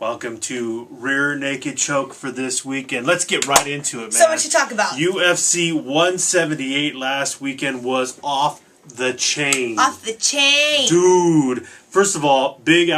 Welcome to Rear Naked Choke for this weekend. Let's get right into it, man. So much to talk about. UFC 178 last weekend was off the chain. Off the chain. Dude. First of all, big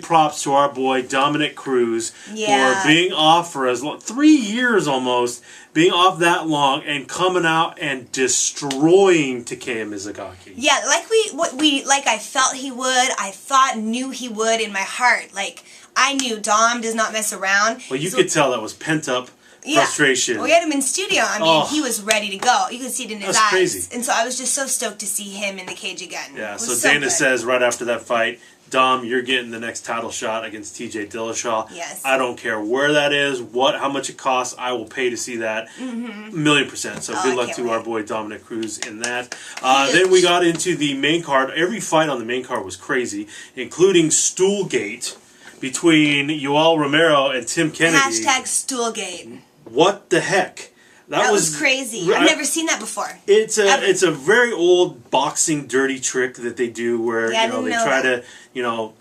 props to our boy Dominic Cruz for being off for as long, 3 years almost, being off that long and coming out and destroying Takeya Mizugaki. Yeah, like I felt he would. I knew he would in my heart. Like, I knew Dom does not mess around. Well, you could tell that was pent up frustration. Well, we had him in studio. I mean, he was ready to go. You could see it in his eyes. Crazy. And so I was just so stoked to see him in the cage again. Yeah, so Dana says right after that fight, Dom, you're getting the next title shot against TJ Dillashaw. Yes. I don't care where that is, how much it costs, I will pay to see that. $1,000,000%. So good luck to our boy Dominic Cruz in that. Then we got into the main card. Every fight on the main card was crazy, including Stoolgate between Yoel Romero and Tim Kennedy. Hashtag Stoolgate. What the heck? That was crazy. I've never seen that before. It's a very old boxing dirty trick that they do where they try to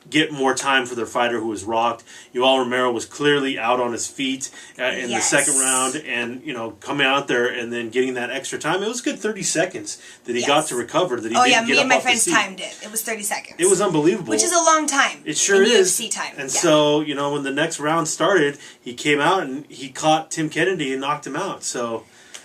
get more time for their fighter who was rocked. Yoel Romero was clearly out on his feet in the second round, and coming out there and then getting that extra time. It was a good 30 seconds that he got to recover. That he didn't get up off the seat. Me and my friends timed it. It was 30 seconds. It was unbelievable, which is a long time. It sure is. UFC time. And so when the next round started, he came out and he caught Tim Kennedy and knocked him out. So.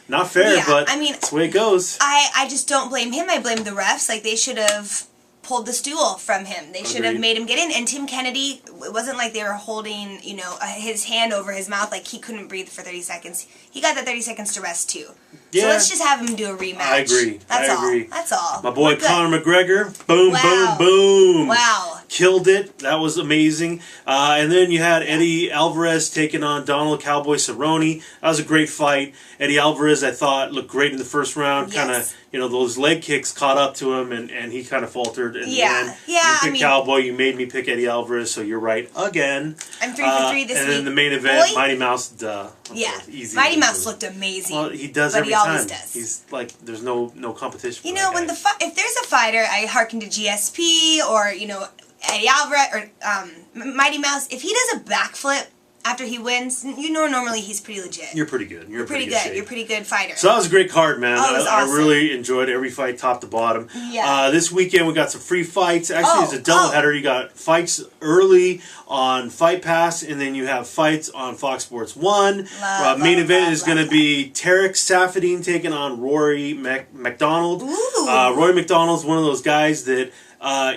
Not fair, but that's the way it goes. I just don't blame him. I blame the refs. Like, they should have pulled the stool from him. They should have made him get in. And Tim Kennedy, it wasn't like they were holding, his hand over his mouth like he couldn't breathe for 30 seconds. He got that 30 seconds to rest, too. Yeah. So let's just have him do a rematch. I agree. That's all. That's all. My boy Conor McGregor, boom, boom, boom. Wow. Killed it. That was amazing. And then you had Eddie Alvarez taking on Donald Cowboy Cerrone. That was a great fight. Eddie Alvarez, I thought, looked great in the first round. Kind of, those leg kicks caught up to him, and he kind of faltered. And then you picked Cowboy. You made me pick Eddie Alvarez, so you're right again. I'm 3 for 3 this week. And then the main event, Mighty Mouse, duh. Yeah. Easy. Mighty Mouse looked amazing. Well, he does every time. He always does. He's like, there's no competition. When if there's a fighter, I hearken to GSP or Eddie Alvarez or Mighty Mouse. If he does a backflip after he wins, normally he's pretty legit. You're pretty good. You're pretty good. You're a pretty good fighter. So that was a great card, man. Oh, it was awesome. I really enjoyed every fight, top to bottom. Yeah. This weekend we got some free fights. Actually, it's a doubleheader. You got fights early on Fight Pass, and then you have fights on Fox Sports 1. Main event is going to be Tarek Saffiedine taking on Rory McDonald. Rory McDonald's one of those guys that.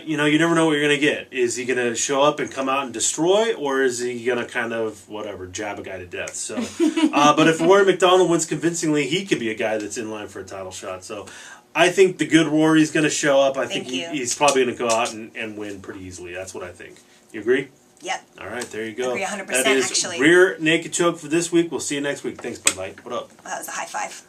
You never know what you're going to get. Is he going to show up and come out and destroy, or is he going to kind of, jab a guy to death? So, but if Rory McDonald wins convincingly, he could be a guy that's in line for a title shot. So, I think the good Rory's going to show up. I think he's probably going to go out and win pretty easily. That's what I think. You agree? Yep. All right, there you go. I agree 100%, that is actually. Rear Naked Choke for this week. We'll see you next week. Thanks, Bud Light. What up? That was a high five.